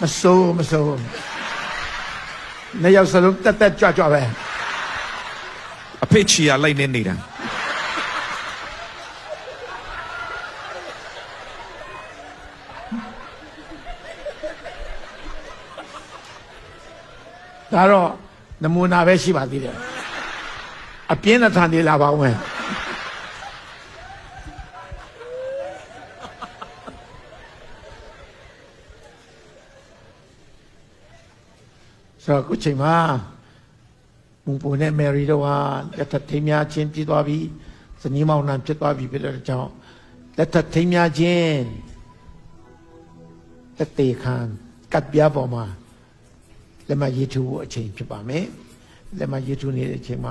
မစိုးနှစ်ယောက်စလုံးတက်ကြွပဲအဖေချီရလိုက်နေနေတာဒါတော့နမူနာပဲရှိပါသေးတယ်အပြင်းထန်နေလာပါဦးမယ်ဆိုတော့ခုချိန်မှာမုံပုံနဲ့မယ်ရီတို့ဟာလက်ထပ်ထိမ်းများခြင်းပြည့်သွားပြီဇနီးမောင်နှံဖြစ်သွားပြီဖြစ်တဲ့ကြောင့်လက်ထပ်ထိမ်းများခြင်းတတေခံကပ်ပြားပေါ်မှာလက်မရေးထိုးဖို့အချိန်ဖြစ်ပါမယ်လက်မရေးထိုးနေတဲ့အချိန်မှာ